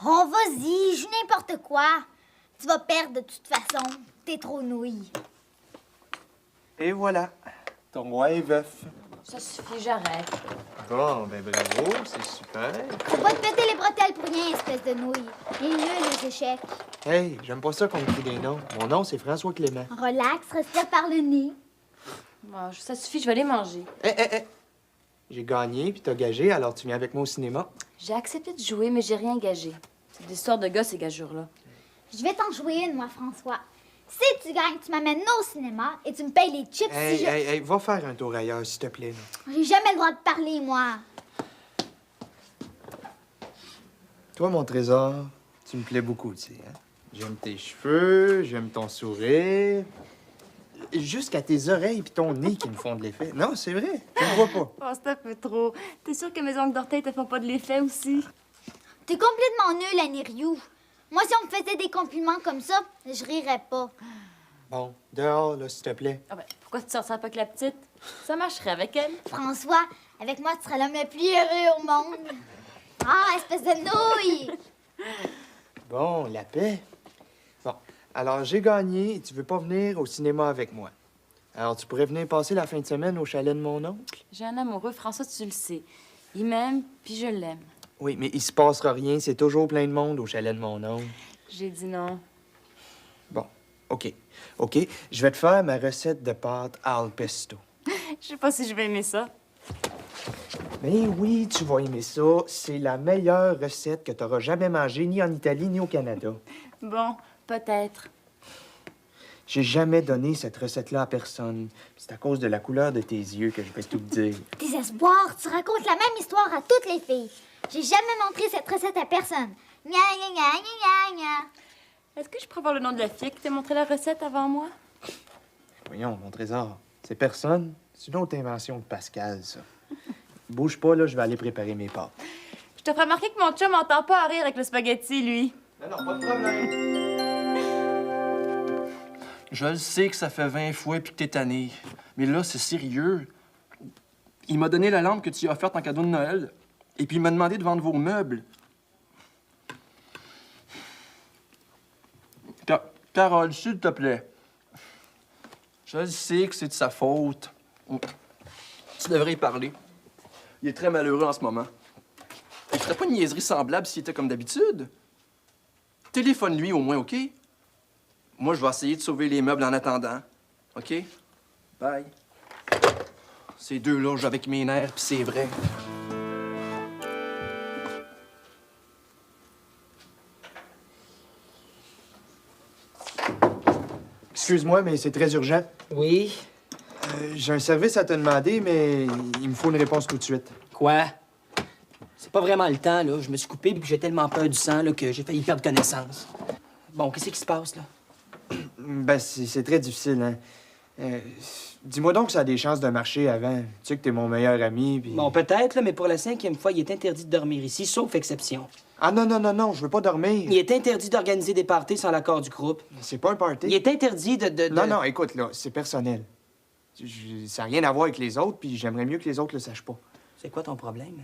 Oh, vas-y, joue n'importe quoi. Tu vas perdre de toute façon. T'es trop nouille. Et voilà, ton roi est veuf. Ça suffit, j'arrête. Bon, ben bravo, c'est super. Faut pas te péter les bretelles pour rien, espèce de nouille. Les nuls, les échecs. Hey, j'aime pas ça qu'on me crie des noms. Mon nom, c'est François Clément. Relax, respire par le nez. Bon, ça suffit, je vais aller manger. Hé! J'ai gagné, puis t'as gagé, alors tu viens avec moi au cinéma. J'ai accepté de jouer, mais j'ai rien gagé. C'est des histoires de gars, ces gageures-là. Je vais t'en jouer une, moi, François. Si tu gagnes, tu m'amènes au cinéma et tu me payes les chips si je... Hey, va faire un tour ailleurs, s'il te plaît. Là. J'ai jamais le droit de parler, moi. Toi, mon trésor, tu me plais beaucoup, tu sais, hein? J'aime tes cheveux, j'aime ton sourire. Jusqu'à tes oreilles puis ton nez qui me font de l'effet. Non, c'est vrai, tu le vois pas. Oh, c'est un peu trop. T'es sûr que mes ongles d'orteil te font pas de l'effet aussi? T'es complètement nul, Annie Rioux. Moi, si on me faisait des compliments comme ça, je rirais pas. Bon, dehors, là, s'il te plaît. Ah ben, pourquoi tu sortirais pas avec la petite? Ça marcherait avec elle. François, avec moi, tu seras l'homme le plus heureux au monde. Ah, espèce de nouille! Bon, la paix. Bon, alors j'ai gagné et tu veux pas venir au cinéma avec moi. Alors tu pourrais venir passer la fin de semaine au chalet de mon oncle? J'ai un amoureux, François, tu le sais. Il m'aime, puis je l'aime. Oui, mais il se passera rien, c'est toujours plein de monde au chalet de mon oncle. J'ai dit non. Bon, OK. Je vais te faire ma recette de pâte al pesto. Je sais pas si je vais aimer ça. Mais oui, tu vas aimer ça. C'est la meilleure recette que tu auras jamais mangée, ni en Italie, ni au Canada. Bon, peut-être. J'ai jamais donné cette recette-là à personne. C'est à cause de la couleur de tes yeux que je vais tout te dire. Désespoir, tu racontes la même histoire à toutes les filles. J'ai jamais montré cette recette à personne. Gna, gna, gna, gna, gna. Est-ce que je pourrais avoir le nom de la fille qui t'a montré la recette avant moi? Voyons, mon trésor, c'est personne. C'est une autre invention de Pascal, ça. Bouge pas, là, je vais aller préparer mes pâtes. Je te ferai remarquer que mon chum m'entend pas à rire avec le spaghetti, lui. Non, pas de problème. Je le sais que ça fait 20 fois puis que t'es tanné. Mais là, c'est sérieux. Il m'a donné la lampe que tu as offerte en cadeau de Noël. Et puis il m'a demandé de vendre vos meubles. Carole, s'il te plaît. Je le sais que c'est de sa faute. Tu devrais y parler. Il est très malheureux en ce moment. Il ferait pas une niaiserie semblable s'il était comme d'habitude. Téléphone-lui au moins, OK? Moi, je vais essayer de sauver les meubles en attendant. OK? Bye. Ces deux-là, j'ai avec mes nerfs, puis c'est vrai. Excuse-moi, mais c'est très urgent. Oui? J'ai un service à te demander, mais il me faut une réponse tout de suite. Quoi? C'est pas vraiment le temps, là. Je me suis coupé puis j'ai tellement peur du sang là, que j'ai failli perdre connaissance. Bon, qu'est-ce qui se passe, là? Ben, c'est très difficile, hein. Dis-moi donc que ça a des chances de marcher avant. Tu sais que t'es mon meilleur ami, puis... Bon, peut-être, là, mais pour la 5e fois, il est interdit de dormir ici, sauf exception. Ah non, je veux pas dormir. Il est interdit d'organiser des parties sans l'accord du groupe. C'est pas un party. Il est interdit de... Non, écoute, là, c'est personnel. Ça n'a rien à voir avec les autres, puis j'aimerais mieux que les autres le sachent pas. C'est quoi ton problème?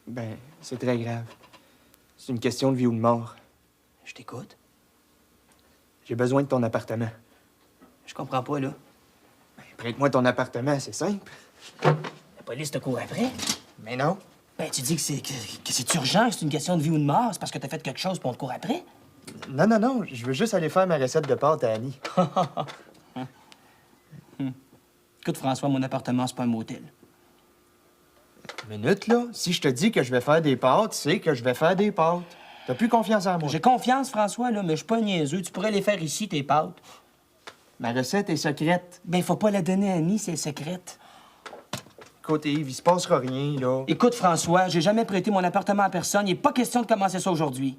Ben, c'est très grave. C'est une question de vie ou de mort. Je t'écoute. J'ai besoin de ton appartement. Je comprends pas, là. Ben, prête-moi ton appartement, c'est simple. La police te court après? Mais non. Ben, tu dis que c'est urgent, que c'est une question de vie ou de mort. C'est parce que t'as fait quelque chose pour on te court après? Non, je veux juste aller faire ma recette de pâte à Annie. Écoute, François, mon appartement, c'est pas un motel. Minute, là. Si je te dis que je vais faire des pâtes, c'est que je vais faire des pâtes. T'as plus confiance en moi. J'ai confiance, François, là, mais je suis pas niaiseux. Tu pourrais les faire ici, tes pâtes. Ma recette est secrète. Ben, faut pas la donner à Annie, c'est secrète. Écoute, Yves, il se passera rien, là. Écoute, François, j'ai jamais prêté mon appartement à personne. Il n'est pas question de commencer ça aujourd'hui.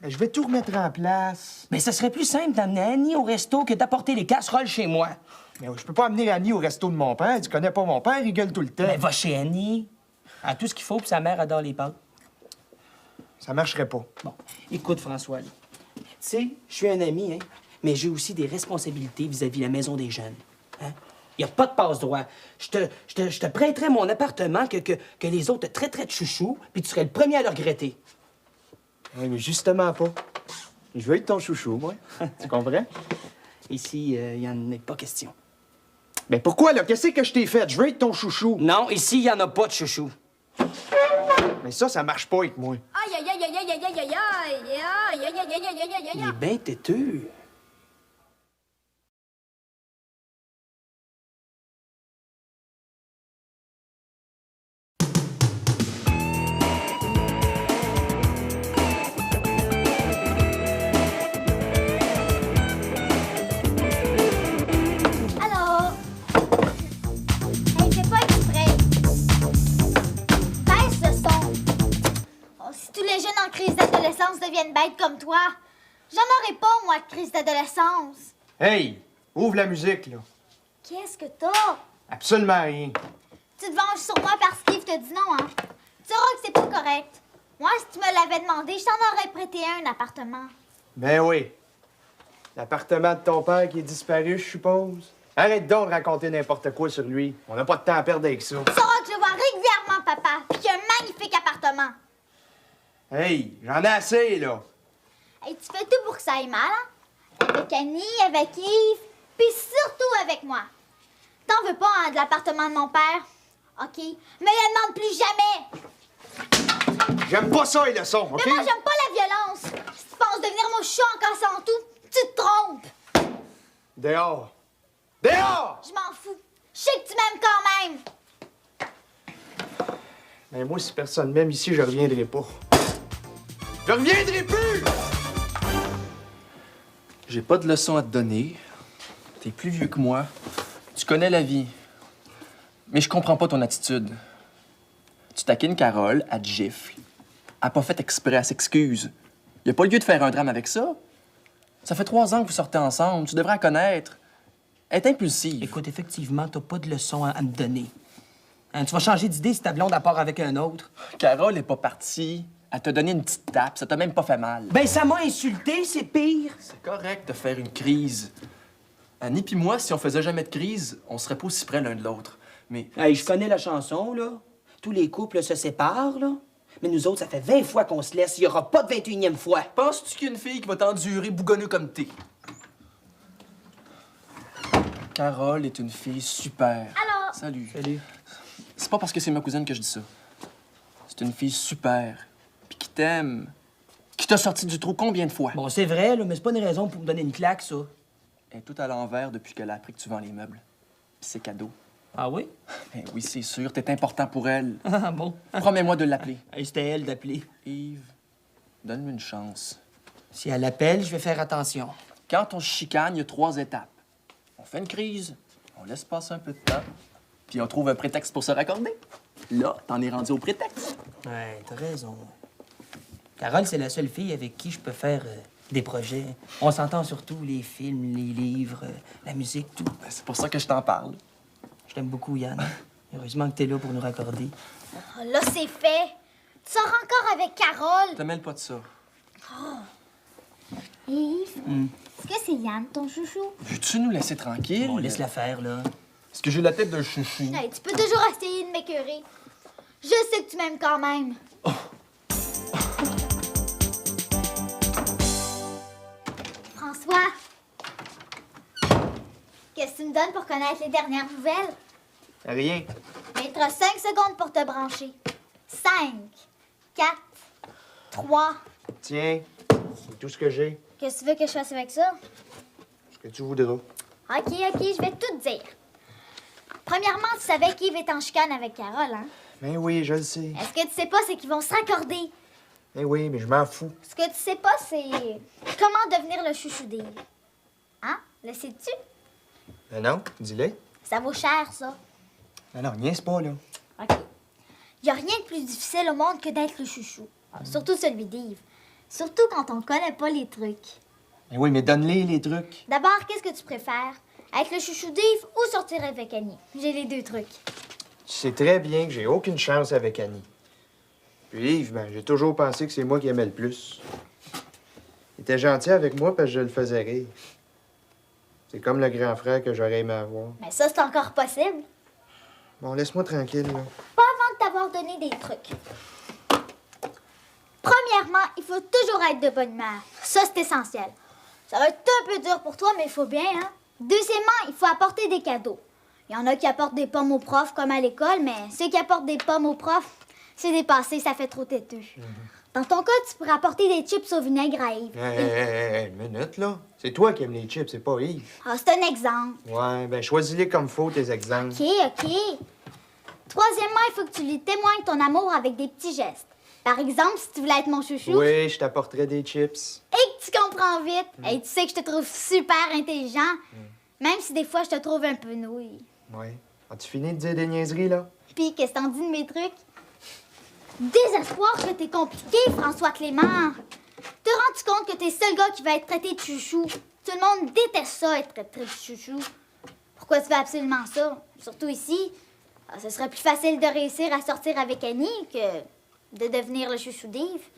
Ben, je vais tout remettre en place. Mais ça serait plus simple d'amener Annie au resto que d'apporter les casseroles chez moi. Mais je peux pas amener Annie au resto de mon père. Tu connais pas mon père, il gueule tout le temps. Ben, va chez Annie. Elle a tout ce qu'il faut, puis sa mère adore les pâtes. Ça marcherait pas. Bon, écoute, François, là. Tu sais, je suis un ami, hein, mais j'ai aussi des responsabilités vis-à-vis la maison des jeunes. Hein? Il n'y a pas de passe-droit. Je te prêterais mon appartement que les autres te traiteraient de chouchou, puis tu serais le premier à le regretter. Oui, mais justement pas. Je veux être ton chouchou, moi. Tu comprends? Ici, il n'y en a pas question. Mais pourquoi, là? Qu'est-ce que je t'ai fait? Je veux être ton chouchou. Non, ici, il n'y en a pas de chouchou. Mais ça marche pas avec moi. Aïe, aïe, aïe, aïe, aïe, aïe, aïe, aïe, aïe, aïe, aïe, aïe, aïe, aïe, aïe, Il est aïe. bien têteux. Alors, hey, fais pas exprès. Baisse le son. Oh, si tous les jeunes en crise d'adolescence deviennent bêtes comme toi, j'en aurais pas, moi, de crise d'adolescence. Hey! Ouvre la musique, là. Qu'est-ce que t'as? Absolument rien. Tu te venges sur moi parce qu'Yves te dit non, hein? Tu sauras que c'est pas correct. Moi, si tu me l'avais demandé, je t'en aurais prêté un appartement. Ben oui. L'appartement de ton père qui est disparu, je suppose. Arrête donc de raconter n'importe quoi sur lui. On n'a pas de temps à perdre avec ça. Tu sauras que je le vois régulièrement, papa, puis qu'il y a un magnifique appartement. Hey, j'en ai assez, là. Hey, tu fais tout pour que ça aille mal, hein? Avec Annie, avec Yves, puis surtout avec moi. T'en veux pas, hein, de l'appartement de mon père? OK. Mais ne demande plus jamais. J'aime pas ça, les leçons, OK? Mais moi, j'aime pas la violence. Si tu penses devenir mon chou en cassant tout, tu te trompes. Dehors. Dehors! Je m'en fous. Je sais que tu m'aimes quand même. Mais moi, si personne m'aime ici, je reviendrai pas. Je reviendrai plus! J'ai pas de leçon à te donner. T'es plus vieux que moi. Tu connais la vie. Mais je comprends pas ton attitude. Tu taquines Carole, elle te gifle. Elle a pas fait exprès, elle s'excuse. Y a pas lieu de faire un drame avec ça. Ça fait 3 ans que vous sortez ensemble, tu devrais la connaître. Elle est impulsive. Écoute, effectivement, t'as pas de leçon à me donner. Hein, tu vas changer d'idée si ta blonde à part avec un autre. Carole est pas partie. Elle t'a donné une petite tape, ça t'a même pas fait mal. Ben, ça m'a insulté, c'est pire. C'est correct de faire une crise. Annie pis moi, si on faisait jamais de crise, on serait pas aussi près l'un de l'autre. Mais Hey, je connais la chanson, là. Tous les couples se séparent, là. Mais nous autres, ça fait 20 fois qu'on se laisse. Il y aura pas de 21e fois. penses-tu qu'il y a une fille qui va t'endurer bougonneux comme t'es? Carole est une fille super. Alors? Salut. Salut. C'est pas parce que c'est ma cousine que je dis ça. C'est une fille super. Puis qui t'aime. Qui t'a sorti du trou combien de fois? Bon, c'est vrai, là, mais c'est pas une raison pour me donner une claque, ça. Elle est tout à l'envers depuis qu'elle a appris que tu vends les meubles. Puis c'est cadeau. Ah oui? Ben oui, c'est sûr, t'es important pour elle. Ah bon? Promets-moi de l'appeler. Hey, c'était elle d'appeler. Yves, donne-lui une chance. Si elle appelle, je vais faire attention. Quand on se chicane, il y a 3 étapes. On fait une crise, on laisse passer un peu de temps, puis on trouve un prétexte pour se raccorder. Là, t'en es rendu au prétexte. Ouais, t'as raison. Carole, c'est la seule fille avec qui je peux faire des projets. On s'entend surtout les films, les livres, la musique, tout. Ben, c'est pour ça que je t'en parle. Je t'aime beaucoup, Yann. Heureusement que t'es là pour nous raccorder. Oh, là, c'est fait. Tu sors encore avec Carole. Te mêle pas de ça. Yves, est-ce que c'est Yann, ton chouchou? Veux-tu nous laisser tranquille? Bon, laisse-la faire, là. Est-ce que j'ai la tête d'un chouchou? Hey, tu peux toujours essayer de m'écœurer. Je sais que tu m'aimes quand même. François, qu'est-ce que tu me donnes pour connaître les dernières nouvelles? Rien. Il te reste 5 secondes pour te brancher. 5, 4, 3. Tiens, c'est tout ce que j'ai. Qu'est-ce que tu veux que je fasse avec ça? Ce que tu voudras. OK, je vais tout te dire. Premièrement, tu savais qu'Yves est en chicane avec Carole, hein? Ben oui, je le sais. Est-ce que tu sais pas, c'est qu'ils vont se raccorder? Ben oui, mais je m'en fous. Ce que tu sais pas, c'est comment devenir le chouchou d'Yves. Hein? Le sais-tu? Ben non, dis-le. Ça vaut cher, ça. Ben non, niaise pas, là. OK. Y a rien de plus difficile au monde que d'être le chouchou. Surtout celui d'Yves. Surtout quand on connaît pas les trucs. Ben oui, mais donne-les, les trucs. D'abord, qu'est-ce que tu préfères? Être le chouchou d'Yves ou sortir avec Annie? J'ai les 2 trucs. Tu sais très bien que j'ai aucune chance avec Annie. Puis Yves, ben, j'ai toujours pensé que c'est moi qui aimais le plus. Il était gentil avec moi parce que je le faisais rire. C'est comme le grand frère que j'aurais aimé avoir. Mais ça, c'est encore possible. Bon, laisse-moi tranquille, là. Pas avant de t'avoir donné des trucs. Premièrement, Premièrement, il faut toujours être de bonne humeur. Ça, c'est essentiel. Ça va être un peu dur pour toi, mais il faut bien, hein? Deuxièmement, il faut apporter des cadeaux. Il y en a qui apportent des pommes aux profs, comme à l'école, mais ceux qui apportent des pommes aux profs, c'est dépassé, ça fait trop têteux. Dans ton cas, tu pourrais apporter des chips au vinaigre à Yves. Une minute, là. C'est toi qui aimes les chips, c'est pas Yves. Ah, c'est un exemple. Ouais, ben choisis-les comme faut, tes exemples. OK. Troisièmement, il faut que tu lui témoignes ton amour avec des petits gestes. Par exemple, si tu voulais être mon chouchou Oui, je t'apporterai des chips. et que tu comprends vite, et tu sais que je te trouve super intelligent, même si des fois je te trouve un peu nouille. Ouais. As-tu fini de dire des niaiseries, là? Puis, qu'est-ce que t'en dis de mes trucs? Désespoir que t'es compliqué, François Clément. Te rends-tu compte que t'es le seul gars qui va être traité de chouchou? Tout le monde déteste ça, être traité de chouchou. Pourquoi tu fais absolument ça? Surtout ici. Ce serait plus facile de réussir à sortir avec Annie que de devenir le chouchou d'Yves.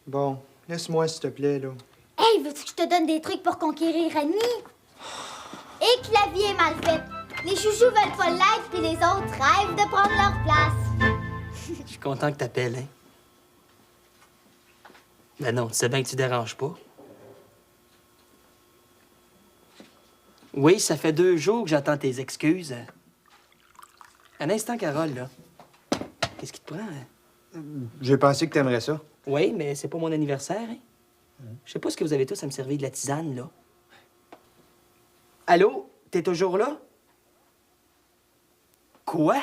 Bon, laisse-moi, s'il te plaît, là. Hey, veux-tu que je te donne des trucs pour conquérir Annie? Et que la vie est mal faite. Les chouchous veulent pas l'être, puis les autres rêvent de prendre leur place. Je suis content que t'appelles, hein? Ben non, tu sais bien que tu déranges pas. Oui, ça fait 2 jours que j'attends tes excuses. Un instant, Carole, là. Qu'est-ce qui te prend, hein? J'ai pensé que t'aimerais ça. Oui, mais c'est pas mon anniversaire, hein? Je sais pas ce que vous avez tous à me servir de la tisane, là. Allô? T'es toujours là? Quoi?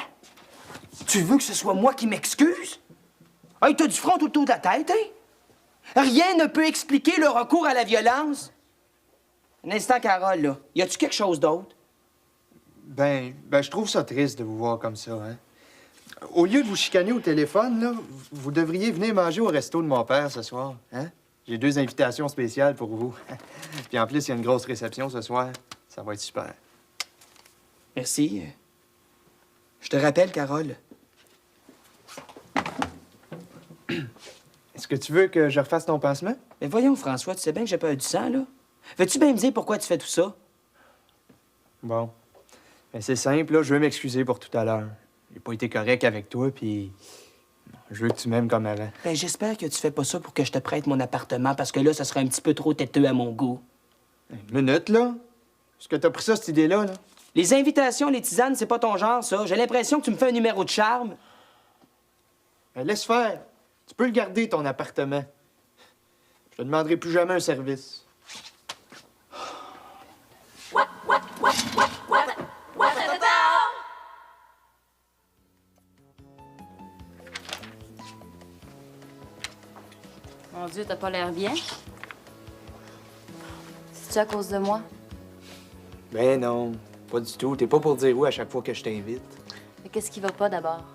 Tu veux que ce soit moi qui m'excuse? Hey, t'as du front autour de la tête, hein? Rien ne peut expliquer le recours à la violence. Un instant, Carole, là. Y a-tu quelque chose d'autre? Ben, je trouve ça triste de vous voir comme ça, hein. Au lieu de vous chicaner au téléphone, là, vous devriez venir manger au resto de mon père ce soir, hein? J'ai 2 invitations spéciales pour vous. Puis en plus, il y a une grosse réception ce soir. Ça va être super. Merci. Je te rappelle, Carole. Est-ce que tu veux que je refasse ton pansement? Mais voyons, François, tu sais bien que j'ai peur du sang, là. Veux-tu bien me dire pourquoi tu fais tout ça? Bon. Ben, c'est simple, là. Je veux m'excuser pour tout à l'heure. J'ai pas été correct avec toi, puis je veux que tu m'aimes comme avant. Ben, j'espère que tu fais pas ça pour que je te prête mon appartement, parce que là, ça serait un petit peu trop têteux à mon goût. Une minute, là. Est-ce que t'as pris ça, cette idée-là, là? Les invitations, les tisanes, c'est pas ton genre, ça. J'ai l'impression que tu me fais un numéro de charme. Ben, laisse faire. Tu peux le garder, ton appartement. Je te demanderai plus jamais un service. Mon Dieu, t'as pas l'air bien. C'est-tu à cause de moi? Ben non, pas du tout. T'es pas pour dire oui à chaque fois que je t'invite. Mais qu'est-ce qui va pas d'abord?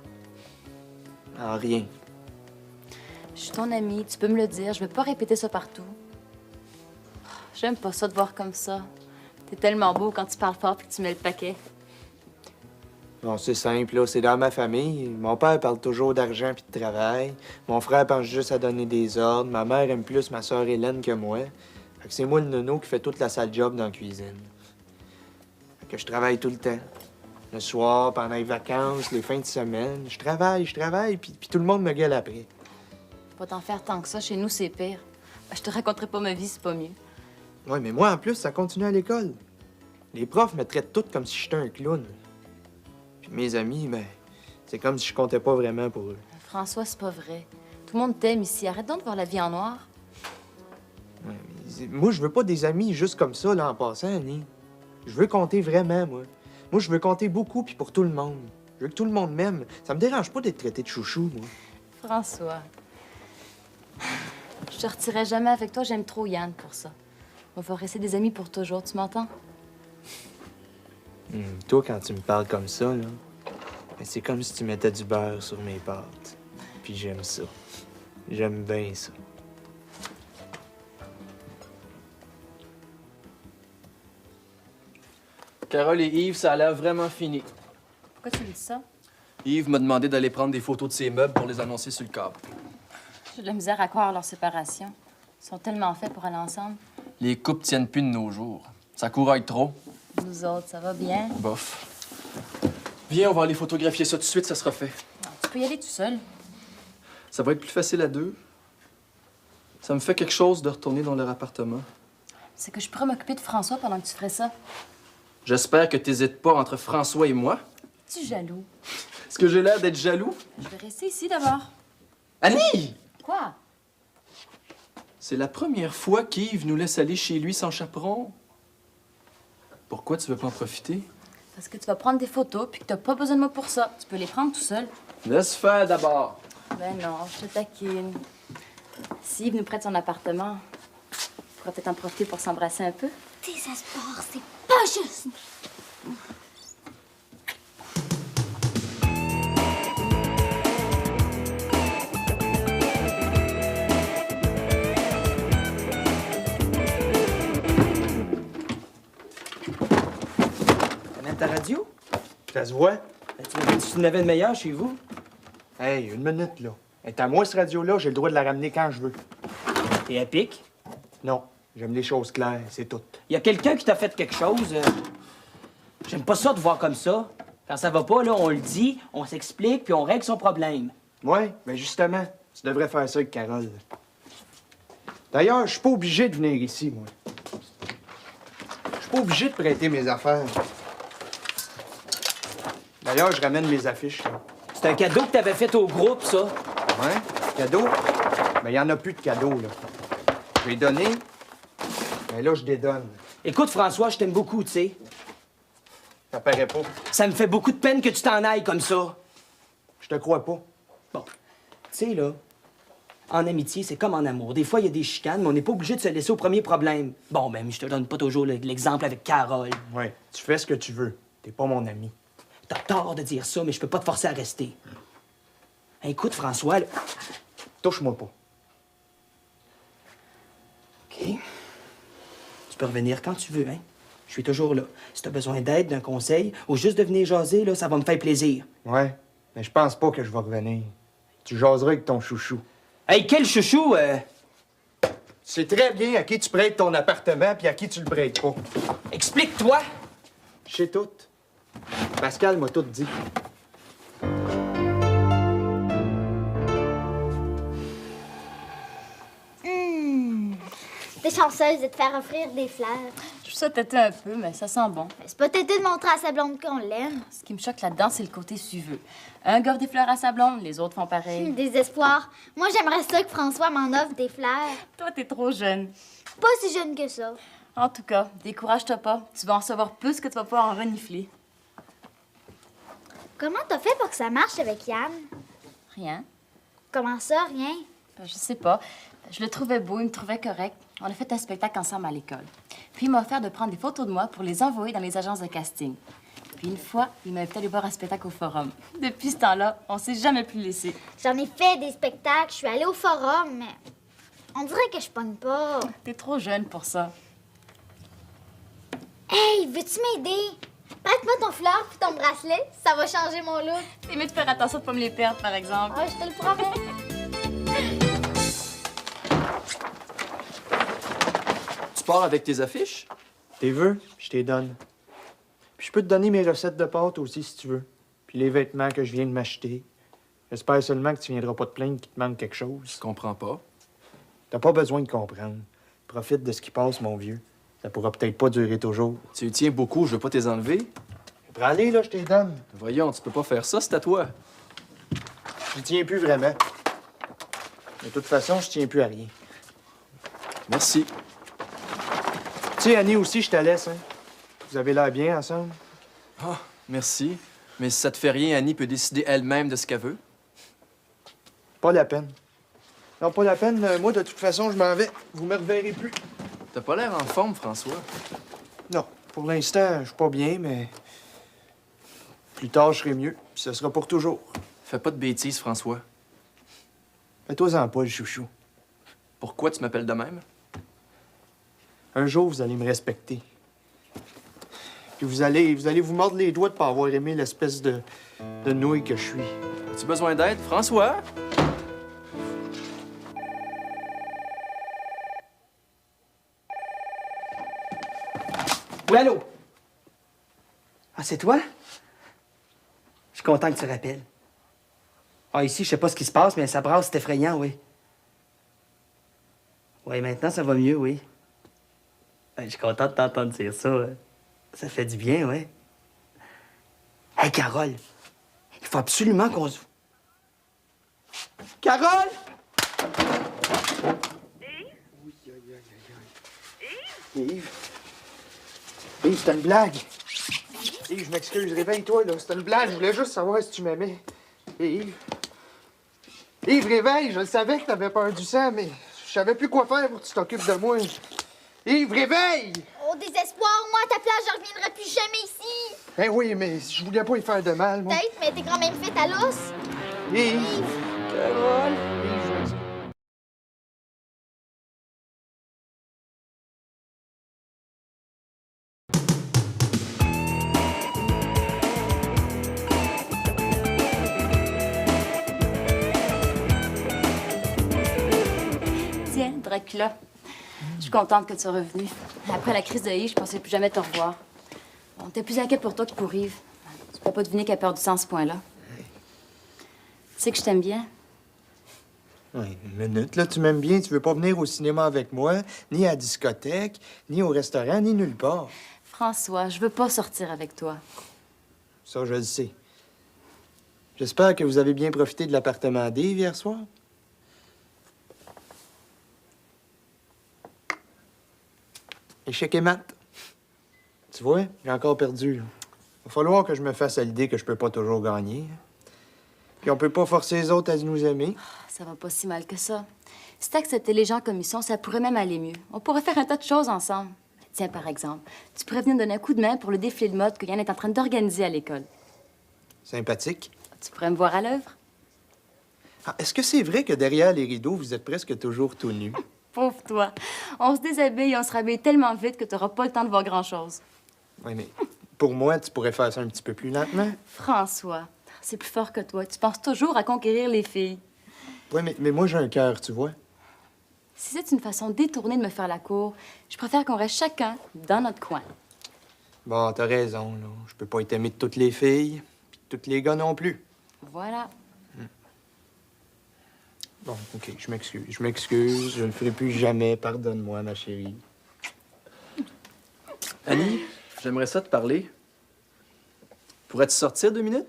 Ah, rien. Je suis ton amie, tu peux me le dire, je vais pas répéter ça partout. J'aime pas ça de voir comme ça. T'es tellement beau quand tu parles fort puis que tu mets le paquet. Bon, c'est simple, là. C'est dans ma famille. Mon père parle toujours d'argent puis de travail. Mon frère pense juste à donner des ordres. Ma mère aime plus ma sœur Hélène que moi. Fait que c'est moi le nono qui fait toute la sale job dans la cuisine. Fait que je travaille tout le temps. Le soir, pendant les vacances, les fins de semaine. Je travaille, puis tout le monde me gueule après. Faut pas t'en faire tant que ça, chez nous c'est pire. Ben, je te raconterai pas ma vie, c'est pas mieux. Ouais, mais moi, en plus, ça continue à l'école. Les profs me traitent toutes comme si j'étais un clown. Puis mes amis, ben, c'est comme si je comptais pas vraiment pour eux. François, c'est pas vrai. Tout le monde t'aime ici. Arrête donc de voir la vie en noir. Ouais, mais moi, je veux pas des amis juste comme ça, là, en passant, Annie. Je veux compter vraiment, moi. Moi, je veux compter beaucoup, puis pour tout le monde. Je veux que tout le monde m'aime. Ça me dérange pas d'être traité de chouchou, moi. François. Je te retirerai jamais avec toi, j'aime trop Yann pour ça. On va rester des amis pour toujours, tu m'entends? Toi, quand tu me parles comme ça, là, ben, c'est comme si tu mettais du beurre sur mes pâtes. Puis j'aime ça. J'aime bien ça. Carole et Yves, ça a l'air vraiment fini. Pourquoi tu me dis ça? Yves m'a demandé d'aller prendre des photos de ses meubles pour les annoncer sur le câble. J'ai de la misère à croire leur séparation. Ils sont tellement faits pour aller ensemble. Les couples tiennent plus de nos jours. Ça couraille trop. Nous autres, ça va bien. Bof. Viens, on va aller photographier ça tout de suite, ça sera fait. Non, tu peux y aller tout seul. Ça va être plus facile à deux. Ça me fait quelque chose de retourner dans leur appartement. C'est que je pourrais m'occuper de François pendant que tu ferais ça. J'espère que t'hésites pas entre François et moi. Es-tu jaloux? Est-ce que j'ai l'air d'être jaloux? Je vais rester ici d'abord. Annie! Quoi? C'est la première fois qu'Yves nous laisse aller chez lui sans chaperon. Pourquoi tu veux pas en profiter? Parce que tu vas prendre des photos puis que t'as pas besoin de moi pour ça. Tu peux les prendre tout seul. Laisse faire d'abord. Ben non, je te taquine. Si Yves nous prête son appartement, on pourra peut-être en profiter pour s'embrasser un peu. Désespoir, c'est pas juste. T'as même ta radio? Ça se voit? Ben, tu m'avais dit que tu en avais une meilleure chez vous? Hey, une minute, là. Elle est à moi, cette radio-là, j'ai le droit de la ramener quand je veux. T'es épique. Non, j'aime les choses claires, c'est tout. Y a quelqu'un qui t'a fait quelque chose. J'aime pas ça de voir comme ça. Quand ça va pas, là, on le dit, on s'explique, puis on règle son problème. Ouais, mais justement, tu devrais faire ça avec Carole. D'ailleurs, je suis pas obligé de venir ici, moi. Je suis pas obligé de prêter mes affaires. D'ailleurs, je ramène mes affiches, là. C'est un cadeau que t'avais fait au groupe, ça. Ouais? Cadeau? Ben, y en a plus de cadeaux, là. Je vais donner, mais là, je dédonne. Écoute, François, je t'aime beaucoup, tu sais. Ça paraît pas. Ça me fait beaucoup de peine que tu t'en ailles comme ça. Je te crois pas. Bon, tu sais, là, en amitié, c'est comme en amour. Des fois, il y a des chicanes, mais on n'est pas obligé de se laisser au premier problème. Bon, ben, je te donne pas toujours l'exemple avec Carole. Ouais, tu fais ce que tu veux. T'es pas mon ami. T'as tort de dire ça, mais je peux pas te forcer à rester. Écoute, François, là... Touche-moi pas. OK. Tu peux revenir quand tu veux, hein? Je suis toujours là. Si t'as besoin d'aide, d'un conseil, ou juste de venir jaser, là, ça va me faire plaisir. Ouais, mais je pense pas que je vais revenir. Tu jaseras avec ton chouchou. Hey, quel chouchou, Tu sais très bien à qui tu prêtes ton appartement puis à qui tu le prêtes pas. Explique-toi! Je sais tout. Pascal m'a tout dit. T'es chanceuse de te faire offrir des fleurs. Je trouve ça têter un peu, mais ça sent bon. Mais c'est pas têter de montrer à sa blonde qu'on l'aime. Ce qui me choque là-dedans, c'est le côté suiveux. Un gars offre des fleurs à sa blonde, les autres font pareil. Désespoir. Moi, j'aimerais ça que François m'en offre des fleurs. Toi, t'es trop jeune. Pas si jeune que ça. En tout cas, décourage-toi pas. Tu vas en recevoir plus que tu vas pouvoir en renifler. Comment t'as fait pour que ça marche avec Yann? Rien. Comment ça, rien? Ben, je sais pas. Je le trouvais beau, il me trouvait correct. On a fait un spectacle ensemble à l'école. Puis il m'a offert de prendre des photos de moi pour les envoyer dans les agences de casting. Puis une fois, il m'a invité à aller voir un spectacle au Forum. Depuis ce temps-là, on s'est jamais plus laissé. J'en ai fait des spectacles, je suis allée au forum, mais on dirait que je pogne pas. T'es trop jeune pour ça. Hey, veux-tu m'aider? Prête-moi ton fleur puis ton bracelet, ça va changer mon look. C'est mieux de faire attention de pas me les perdre, par exemple. Ah, je te le promets. Tu pars avec tes affiches? T'es veux, je t'les donne. Puis je peux te donner mes recettes de pâtes aussi, si tu veux. Puis les vêtements que je viens de m'acheter. J'espère seulement que tu viendras pas te plaindre qu'il te manque quelque chose. Je comprends pas. T'as pas besoin de comprendre. Profite de ce qui passe, mon vieux. Ça pourra peut-être pas durer toujours. Tu y tiens beaucoup, je veux pas t'es enlever. Prends-les, là, je t'les donne. Voyons, tu peux pas faire ça, c'est à toi. Je tiens plus vraiment. De toute façon, je tiens plus à rien. Merci. Tu sais, Annie aussi, je te laisse, hein. Vous avez l'air bien ensemble. Ah, merci. Mais si ça te fait rien, Annie peut décider elle-même de ce qu'elle veut. Pas la peine. Non, pas la peine. Moi, de toute façon, je m'en vais. Vous me reverrez plus. T'as pas l'air en forme, François. Non, pour l'instant, je suis pas bien, mais... Plus tard, je serai mieux. Puis ce sera pour toujours. Fais pas de bêtises, François. Fais-toi-en pas, le chouchou. Pourquoi tu m'appelles de même? Un jour, vous allez me respecter. Puis vous allez vous mordre les doigts de pas avoir aimé l'espèce de nouille que je suis. As-tu besoin d'aide, François? Oui, allô? Ah, c'est toi? Je suis content que tu rappelles. Ah, ici, je sais pas ce qui se passe, mais ça brasse, c'est effrayant, oui. Oui, maintenant, ça va mieux, oui. Je suis content de t'entendre dire ça. Ça fait du bien, ouais. Hey, Carole, il faut absolument qu'on se... Carole! Yves? Yves, c'est une blague. Yves, je m'excuse, réveille-toi, là. C'est une blague, je voulais juste savoir si tu m'aimais. Yves? Yves, réveille, je le savais que t'avais peur du sang, mais je savais plus quoi faire pour que tu t'occupes de moi. Yves, réveille! Au désespoir, moi, à ta place, je reviendrai plus jamais ici. Ben oui, mais je voulais pas y faire de mal, moi. Peut-être, mais t'es quand même fait à l'os. Yves! Yves. Carole! Yves, je m'excuse. Tiens, Dracula. Je suis contente que tu sois revenu. Après la crise de Yves, je pensais plus jamais te revoir. On était plus inquiet pour toi que pour Yves. Tu peux pas deviner qu'elle a perdu sang à ce point-là. Tu sais que je t'aime bien. Oui, une minute, là, tu m'aimes bien. Tu veux pas venir au cinéma avec moi, ni à la discothèque, ni au restaurant, ni nulle part. François, je veux pas sortir avec toi. Ça, je le sais. J'espère que vous avez bien profité de l'appartement d'Yves hier soir. Échec et mat. Tu vois, j'ai encore perdu. Il va falloir que je me fasse à l'idée que je peux pas toujours gagner. Puis on peut pas forcer les autres à nous aimer. Ça va pas si mal que ça. Si t'acceptais les gens en commission, ça pourrait même aller mieux. On pourrait faire un tas de choses ensemble. Tiens, par exemple, tu pourrais venir donner un coup de main pour le défilé de mode que Yann est en train d'organiser à l'école. Sympathique. Tu pourrais me voir à l'œuvre? Ah, est-ce que c'est vrai que derrière les rideaux, vous êtes presque toujours tout nus? Pauvre toi. On se déshabille et on se rhabille tellement vite que t'auras pas le temps de voir grand-chose. Oui, mais pour moi, tu pourrais faire ça un petit peu plus lentement. François, c'est plus fort que toi. Tu penses toujours à conquérir les filles. Oui, mais moi, j'ai un cœur, tu vois. Si c'est une façon détournée de me faire la cour, je préfère qu'on reste chacun dans notre coin. Bon, t'as raison, là. Je peux pas être aimé de toutes les filles, puis de tous les gars non plus. Voilà. Bon, OK, je m'excuse. Je ne le ferai plus jamais. Pardonne-moi, ma chérie. Annie, j'aimerais ça te parler. Pourrais-tu sortir 2 minutes?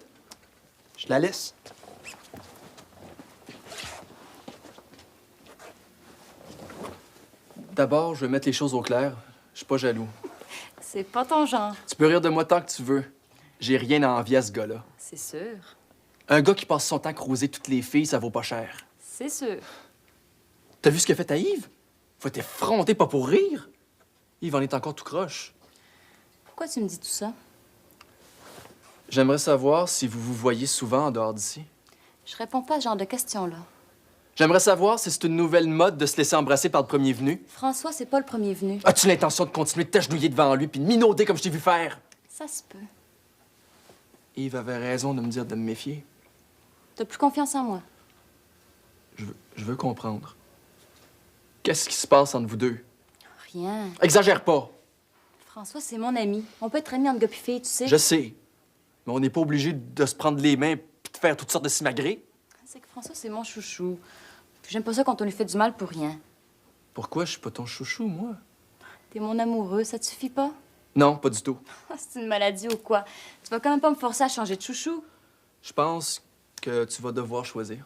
Je la laisse. D'abord, je vais mettre les choses au clair. Je suis pas jaloux. C'est pas ton genre. Tu peux rire de moi tant que tu veux. J'ai rien à envier à ce gars-là. C'est sûr. Un gars qui passe son temps à croiser toutes les filles, ça vaut pas cher. C'est sûr. T'as vu ce qu'il a fait à Yves? Faut t'effronter, pas pour rire. Yves en est encore tout croche. Pourquoi tu me dis tout ça? J'aimerais savoir si vous vous voyez souvent en dehors d'ici. Je réponds pas à ce genre de questions-là. J'aimerais savoir si c'est une nouvelle mode de se laisser embrasser par le premier venu. François, c'est pas le premier venu. As-tu l'intention de continuer de t'agenouiller devant lui puis de minauder comme je t'ai vu faire? Ça se peut. Yves avait raison de me dire de me méfier. T'as plus confiance en moi. Je veux comprendre. Qu'est-ce qui se passe entre vous deux? Rien. Exagère pas! François, c'est mon ami. On peut être amis entre gars puis filles, tu sais. Je sais. Mais on n'est pas obligé de se prendre les mains puis de faire toutes sortes de simagrées. C'est que François, c'est mon chouchou. Puis j'aime pas ça quand on lui fait du mal pour rien. Pourquoi je suis pas ton chouchou, moi? T'es mon amoureux, ça te suffit pas? Non, pas du tout. C'est une maladie ou quoi? Tu vas quand même pas me forcer à changer de chouchou? Je pense que tu vas devoir choisir.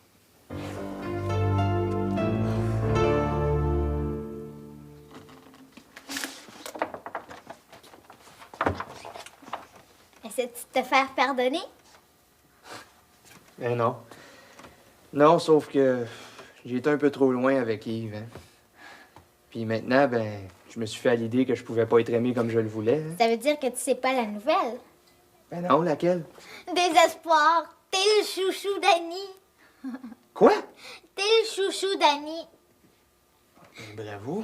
Essaie-tu de te faire pardonner? Ben non. Non, sauf que j'ai été un peu trop loin avec Yves. Hein. Puis maintenant, ben, je me suis fait à l'idée que je pouvais pas être aimé comme je le voulais. Hein. Ça veut dire que tu sais pas la nouvelle. Ben non, laquelle? Désespoir, t'es le chouchou d'Annie. Quoi? T'es le chouchou d'Annie. Ben, bravo.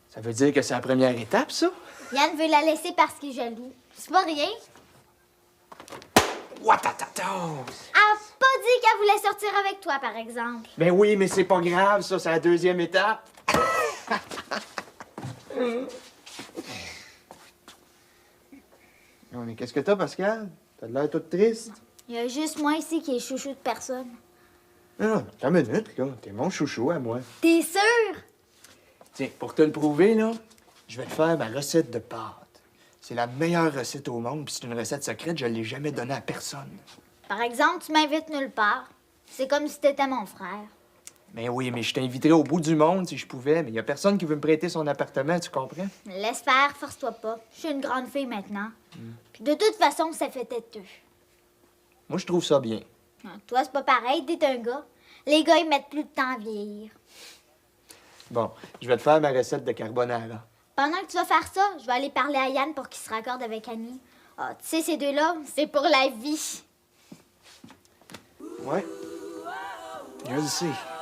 Ça veut dire que c'est la première étape, ça? Yann veut la laisser parce qu'il est jaloux. C'est pas rien. Ouatatatos! Elle a pas dit qu'elle voulait sortir avec toi, par exemple. Ben oui, mais c'est pas grave, ça, c'est la deuxième étape. Non, mais qu'est-ce que t'as, Pascal? T'as de l'air toute triste. Il y a juste moi ici qui est chouchou de personne. Non, non, t'as une minute, là. T'es mon chouchou à moi. T'es sûr? Tiens, pour te le prouver, là, je vais te faire ma recette de pâtes. C'est la meilleure recette au monde, puis c'est une recette secrète, je l'ai jamais donnée à personne. Par exemple, tu m'invites nulle part. C'est comme si t'étais mon frère. Mais oui, mais je t'inviterais au bout du monde si je pouvais, mais il y a personne qui veut me prêter son appartement, tu comprends? Laisse faire, force-toi pas. Je suis une grande fille maintenant. Puis de toute façon, ça fait têteux. Moi, je trouve ça bien. Toi, c'est pas pareil, t'es un gars. Les gars, ils mettent plus de temps à vieillir. Bon, je vais te faire ma recette de carbonara. Pendant que tu vas faire ça, je vais aller parler à Yann pour qu'il se raccorde avec Annie. Ah, tu sais, ces deux-là, c'est pour la vie. Ouais. Je le sais.